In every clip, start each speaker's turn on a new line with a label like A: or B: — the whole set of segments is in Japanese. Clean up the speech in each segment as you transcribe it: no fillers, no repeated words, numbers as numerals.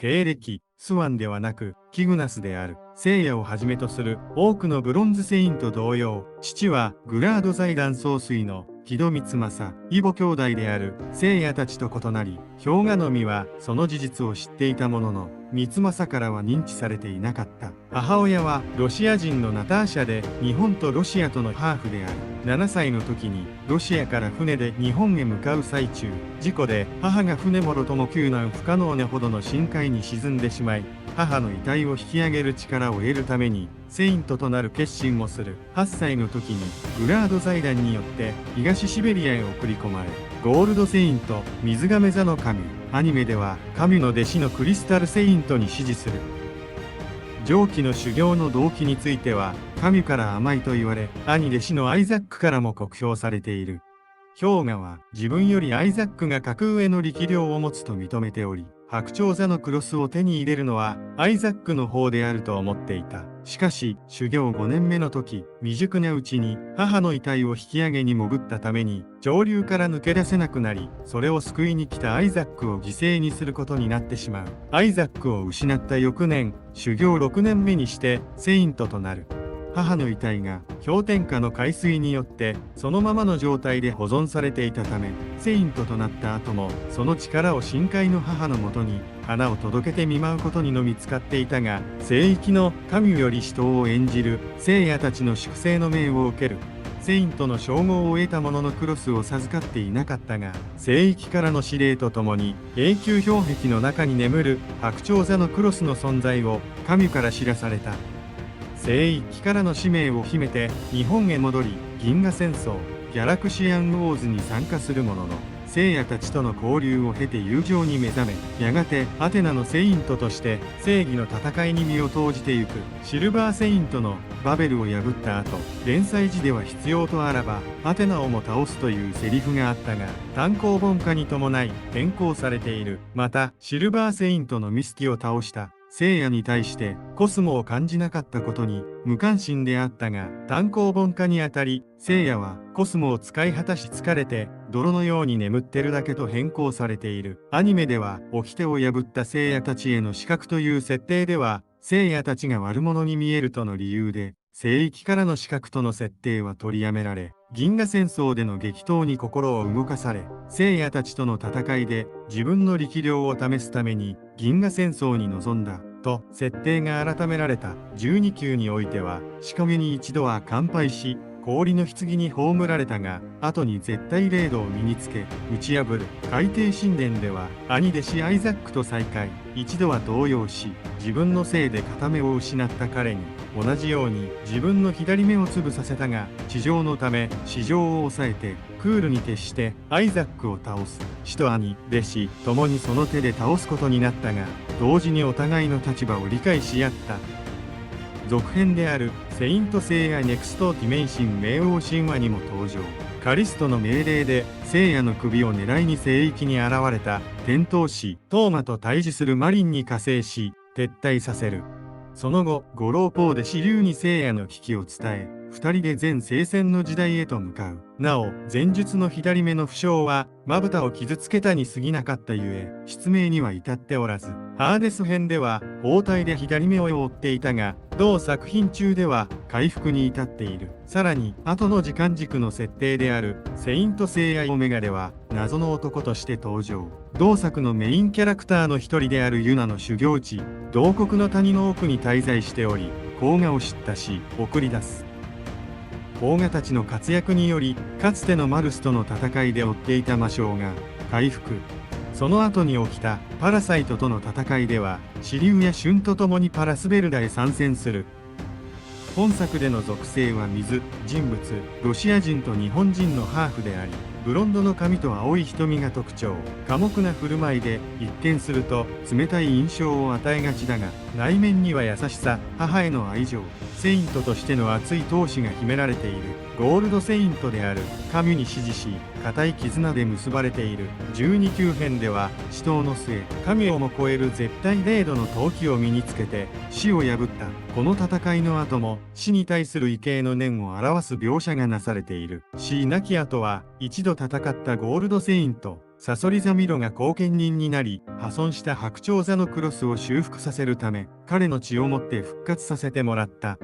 A: 経歴、スワンではなく、キグナスである。聖夜をはじめとする多くのブロンズセイント同様、父はグラード財団総帥の木戸光政、異母兄弟である聖夜たちと異なり、氷河の実はその事実を知っていたものの、光政からは認知されていなかった。母親はロシア人のナターシャで、日本とロシアとのハーフである。7歳の時にロシアから船で日本へ向かう最中、事故で母が船もろとも救難不可能なほどの深海に沈んでしまい、母の遺体を引き上げる力を得るためにセイントとなる決心をする。8歳の時にグラード財団によって東シベリアへ送り込まれ、ゴールドセイント、水亀座の神、アニメでは神の弟子のクリスタルセイントに師事する。上記の修行の動機については神から甘いと言われ、兄弟子のアイザックからも酷評されている。氷河は自分よりアイザックが格上の力量を持つと認めており、白鳥座のクロスを手に入れるのはアイザックの方であると思っていた。しかし修行5年目の時、未熟なうちに母の遺体を引き上げに潜ったために上流から抜け出せなくなり、それを救いに来たアイザックを犠牲にすることになってしまう。アイザックを失った翌年、修行6年目にしてセイントとなる。母の遺体が氷点下の海水によってそのままの状態で保存されていたため、セイントとなった後もその力を深海の母のもとに花を届けて見舞うことにのみ使っていたが、聖域の神より使徒を演じる聖夜たちの粛清の命を受ける。セイントの称号を得たもののクロスを授かっていなかったが、聖域からの指令とともに永久氷壁の中に眠る白鳥座のクロスの存在を神から知らされた。聖域からの使命を秘めて日本へ戻り、銀河戦争、ギャラクシアンウォーズに参加するものの、聖夜たちとの交流を経て友情に目覚め、やがてアテナのセイントとして正義の戦いに身を投じてゆく。シルバーセイントのバベルを破った後、連載時では必要とあらばアテナをも倒すというセリフがあったが、単行本化に伴い変更されている。またシルバーセイントのミスティを倒した聖夜に対してコスモを感じなかったことに無関心であったが、単行本化にあたり聖夜はコスモを使い果たし疲れて泥のように眠ってるだけと変更されている。アニメでは掟を破った聖夜たちへの刺客という設定では、聖夜たちが悪者に見えるとの理由で聖域からの刺客との設定は取りやめられ、銀河戦争での激闘に心を動かされ、聖夜たちとの戦いで自分の力量を試すために銀河戦争に臨んだと設定が改められた。12級においては仕掛けに一度は完敗し、氷の棺に葬られたが、後に絶対零度を身につけ打ち破る。海底神殿では兄弟子アイザックと再会。一度は動揺し、自分のせいで片目を失った彼に同じように自分の左目を潰させたが、地上のため市場を抑えてクールに徹してアイザックを倒す。師と兄、弟子共にその手で倒すことになったが、同時にお互いの立場を理解し合った。続編であるセイント聖夜ネクストディメンシン冥王神話にも登場。カリストの命令で聖夜の首を狙いに聖域に現れた天闘士トーマと対峙するマリンに加勢し撤退させる。その後五老ポーで支流に聖夜の危機を伝え、二人で全聖戦の時代へと向かう。なお前述の左目の負傷はまぶたを傷つけたに過ぎなかったゆえ、失明には至っておらず、ハーデス編では包帯で左目を覆っていたが、同作品中では回復に至っている。さらに後の時間軸の設定であるセイント聖夜オメガでは謎の男として登場。同作のメインキャラクターの一人であるユナの修行地、洞窟の谷の奥に滞在しており、甲賀を知ったし送り出す。甲賀たちの活躍により、かつてのマルスとの戦いで負っていた魔性が回復。その後に起きたパラサイトとの戦いでは、シリウやシュンと共にパラスベルダへ参戦する。本作での属性は水、人物、ロシア人と日本人のハーフであり、ブロンドの髪と青い瞳が特徴。寡黙な振る舞いで一見すると冷たい印象を与えがちだが、内面には優しさ、母への愛情、セイントとしての熱い闘志が秘められている。ゴールドセイントである神に師事し、固い絆で結ばれている。12級編では死闘の末、神をも超える絶対零度の闘気を身につけて死を破った。この戦いの後も死に対する畏敬の念を表す描写がなされている。死なき後は一度戦ったゴールドセイントサソリ座ミロが後見人になり、破損した白鳥座のクロスを修復させるため、彼の血をもって復活させてもらった。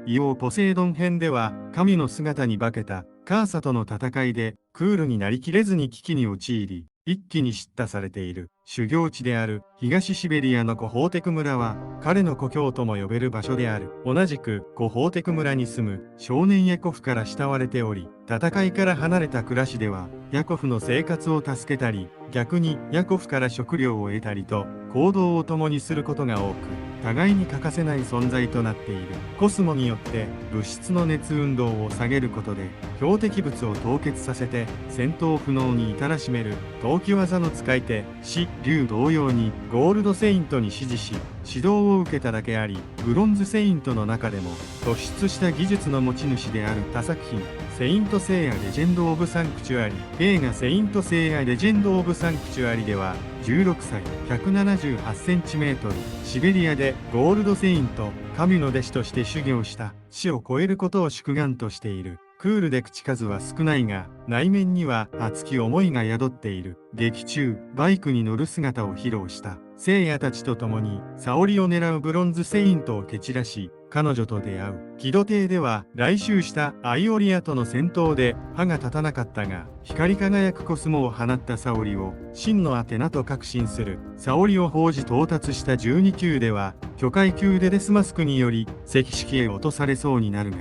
A: イオポセイドン編では、神の姿に化けたカーサとの戦いで、クールになりきれずに危機に陥り、一気に叱咤されている。修行地である東シベリアのコホーテク村は彼の故郷とも呼べる場所である。同じくコホーテク村に住む少年ヤコフから慕われており、戦いから離れた暮らしではヤコフの生活を助けたり、逆にヤコフから食料を得たりと行動を共にすることが多く、互いに欠かせない存在となっている。コスモによって物質の熱運動を下げることで標的物を凍結させて戦闘不能に至らしめる闘気技の使い手、死竜同様にゴールドセイントに師事し指導を受けただけあり、ブロンズセイントの中でも突出した技術の持ち主である他作品、セイントセイヤ・レジェンド・オブ・サンクチュアリ、映画セイントセイヤ・レジェンド・オブ・サンクチュアリでは16歳 178cm、シベリアでゴールドセイント神の弟子として修行した。死を超えることを祝願としている。クールで口数は少ないが、内面には熱き思いが宿っている。劇中、バイクに乗る姿を披露した。聖夜たちと共に、沙織を狙うブロンズセイントを蹴散らし、彼女と出会う。キド邸では、来襲したアイオリアとの戦闘で歯が立たなかったが、光り輝くコスモを放った沙織を、真のアテナと確信する。沙織を報じ到達した12級では、巨海級でデスマスクにより、赤色へ落とされそうになるが、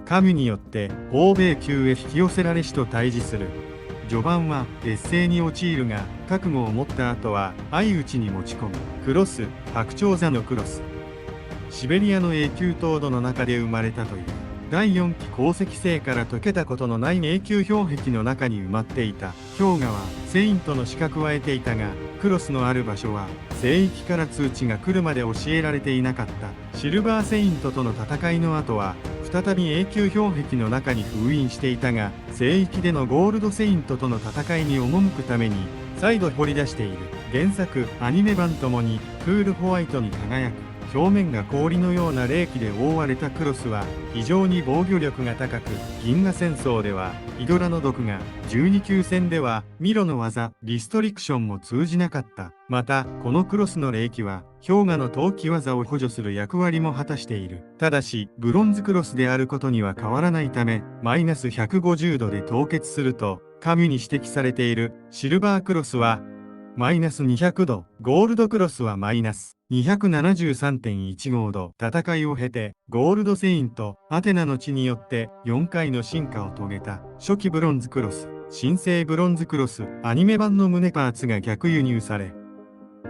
A: 神によって欧米級へ引き寄せられしと対峙する。序盤は劣勢に陥るが、覚悟を持った後は相打ちに持ち込む。クロス、白鳥座のクロス。シベリアの永久凍土の中で生まれたという。第4期鉱石星から溶けたことのない永久氷壁の中に埋まっていた。氷河はセイントの資格は得ていたが、クロスのある場所は聖域から通知が来るまで教えられていなかった。シルバーセイントとの戦いの後は再び永久氷壁の中に封印していたが、聖域でのゴールドセイントとの戦いに赴くために再度掘り出している。原作アニメ版ともにクールホワイトに輝く。表面が氷のような冷気で覆われたクロスは非常に防御力が高く、銀河戦争ではヒドラの毒が、12級戦ではミロの技リストリクションも通じなかった。またこのクロスの冷気は氷河の投機技を補助する役割も果たしている。ただしブロンズクロスであることには変わらないため、マイナス150度で凍結すると神に指摘されている。シルバークロスはマイナス200度、ゴールドクロスはマイナス273.15度。戦いを経て、ゴールドセイント、アテナの血によって4回の進化を遂げた。初期ブロンズクロス、新生ブロンズクロス、アニメ版の胸パーツが逆輸入され、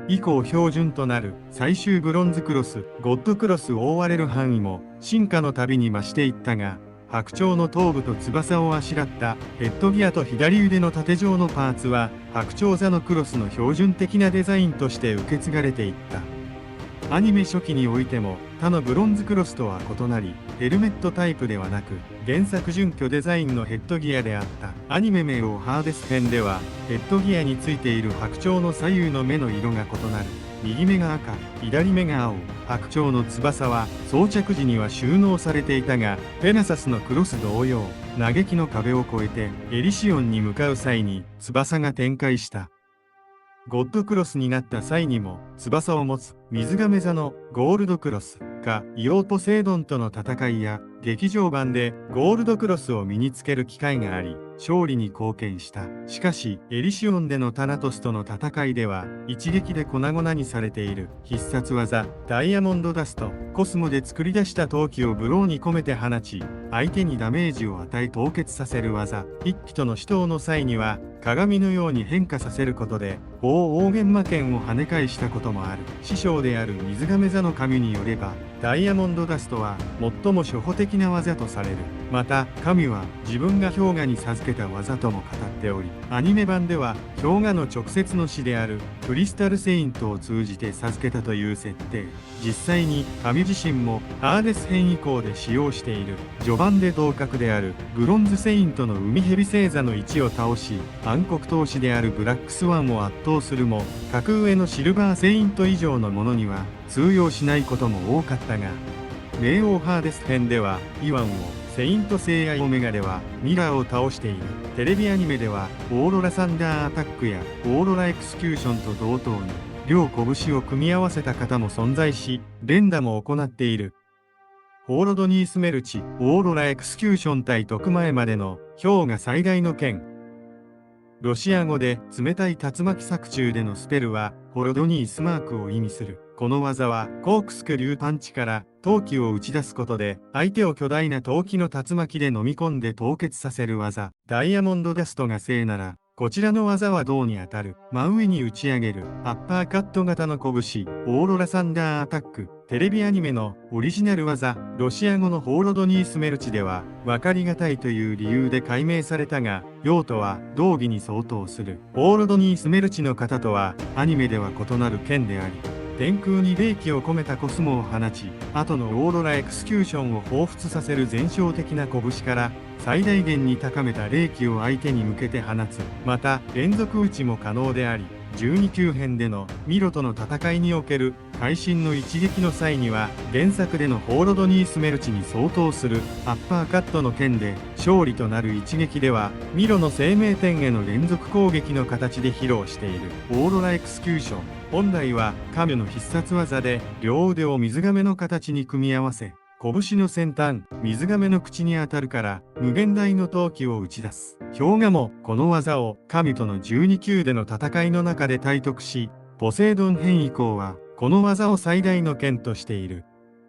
A: 以降標準となる最終ブロンズクロス、ゴッドクロスを覆われる範囲も進化のたびに増していったが、白鳥の頭部と翼をあしらったヘッドギアと左腕の縦状のパーツは白鳥座のクロスの標準的なデザインとして受け継がれていった。アニメ初期においても他のブロンズクロスとは異なり、ヘルメットタイプではなく原作準拠デザインのヘッドギアであった。アニメ名をハーデス編ではヘッドギアについている白鳥の左右の目の色が異なる。右目が赤、左目が青。白鳥の翼は装着時には収納されていたが、ペナサスのクロス同様、嘆きの壁を越えてエリシオンに向かう際に翼が展開した。ゴッドクロスになった際にも翼を持つ水亀座のゴールドクロスか、イオポセイドンとの戦いや劇場版でゴールドクロスを身につける機会があり、勝利に貢献した。しかしエリシオンでのタナトスとの戦いでは一撃で粉々にされている。必殺技ダイヤモンドダスト、コスモで作り出した陶器をブローに込めて放ち、相手にダメージを与え凍結させる技。一騎との死闘の際には鏡のように変化させることで大玄魔剣を跳ね返したこともある。師匠である水亀座の神によれば、ダイヤモンドダストは最も初歩的な技とされる。また神は自分が氷河に授けた技とも語っており、アニメ版では氷河の直接の師であるクリスタルセイントを通じて授けたという設定。実際に神自身もハーデス編以降で使用している。序盤で同格であるブロンズセイントの海蛇星座の1を倒し、暗黒闘士であるブラックスワンを圧倒するも、格上のシルバーセイント以上のものには通用しないことも多かったが、冥王ハーデス編ではイワンをセイントセイヤオメガではミラーを倒している。テレビアニメではオーロラサンダーアタックやオーロラエクスキューションと同等に両拳を組み合わせた方も存在し、連打も行っている。ホーロドニースメルチ、オーロラエクスキューション対特前までの氷が最大の剣。ロシア語で冷たい竜巻作中でのスペルはホロドニースマークを意味する。この技はコークスクリューパンチから陶器を打ち出すことで相手を巨大な陶器の竜巻で飲み込んで凍結させる技。ダイヤモンドダストが正ならこちらの技は胴に当たる。真上に打ち上げるアッパーカット型の拳、オーロラサンダーアタック。テレビアニメのオリジナル技、ロシア語のホーロドニースメルチでは分かりがたいという理由で改名されたが、用途は道義に相当する。ホーロドニースメルチの型とはアニメでは異なる剣であり、天空に霊気を込めたコスモを放ち、後のオーロラエクスキューションを彷彿させる全焼的な拳から最大限に高めた霊気を相手に向けて放つ。また連続撃ちも可能であり、12級編でのミロとの戦いにおける会心の一撃の際には原作でのホーロドニースメルチに相当するアッパーカットの剣で勝利となる一撃ではミロの生命点への連続攻撃の形で披露している。オーロラエクスキューション、本来は神の必殺技で両腕を水亀の形に組み合わせ、拳の先端、水亀の口に当たるから無限大の陶器を打ち出す。氷河もこの技を神との12級での戦いの中で体得し、ポセイドン編以降はこの技を最大の剣としている。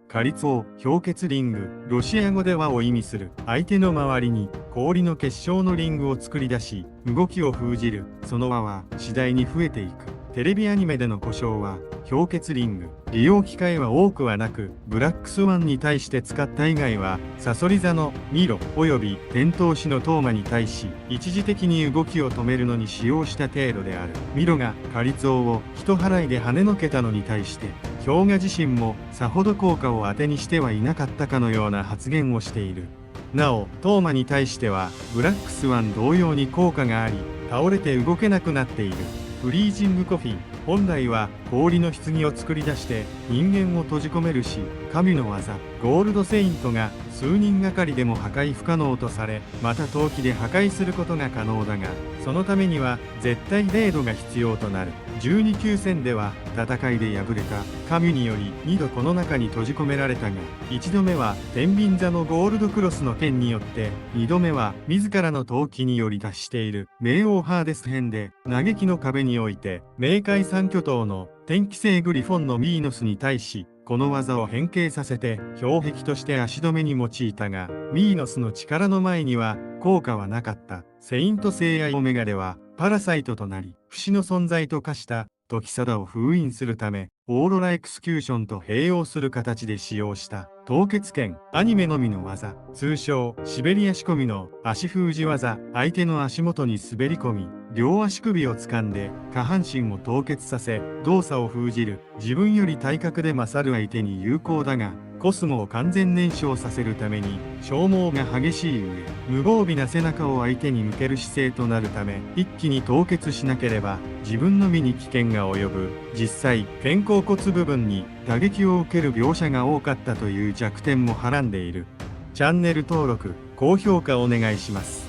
A: カリツォー、氷結リング、ロシア語で輪を意味する。相手の周りに氷の結晶のリングを作り出し、動きを封じる。その輪は次第に増えていく。テレビアニメでの呼称は氷結リング。利用機会は多くはなく、ブラックスワンに対して使った以外はサソリ座のミロおよび伝統師のトーマに対し一時的に動きを止めるのに使用した程度である。ミロがカリツォを人払いで跳ねのけたのに対して氷河自身もさほど効果を当てにしてはいなかったかのような発言をしている。なおトーマに対してはブラックスワン同様に効果があり、倒れて動けなくなっている。フリージングコフィン、本来は氷の棺を作り出して人間を閉じ込めるし、神の技ゴールドセイントが数人がかりでも破壊不可能とされ、また陶器で破壊することが可能だが、そのためには絶対0度が必要となる。12級戦では戦いで敗れた神により2度この中に閉じ込められたが、1度目は天秤座のゴールドクロスの剣によって、2度目は自らの陶器により脱している冥王ハーデス編で嘆きの壁において冥界三巨頭の天気星グリフォンのミーノスに対しこの技を変形させて氷壁として足止めに用いたが、ミーノスの力の前には効果はなかった。セイントセイヤオメガではパラサイトとなり不死の存在と化した時貞を封印するためオーロラエクスキューションと併用する形で使用した凍結剣。アニメのみの技、通称シベリア仕込みの足封じ技。相手の足元に滑り込み両足首を掴んで下半身を凍結させ動作を封じる。自分より体格で勝る相手に有効だが、コスモを完全燃焼させるために消耗が激しい上、無防備な背中を相手に向ける姿勢となるため一気に凍結しなければ自分の身に危険が及ぶ。実際肩甲骨部分に打撃を受ける描写が多かったという弱点もはらんでいる。チャンネル登録高評価お願いします。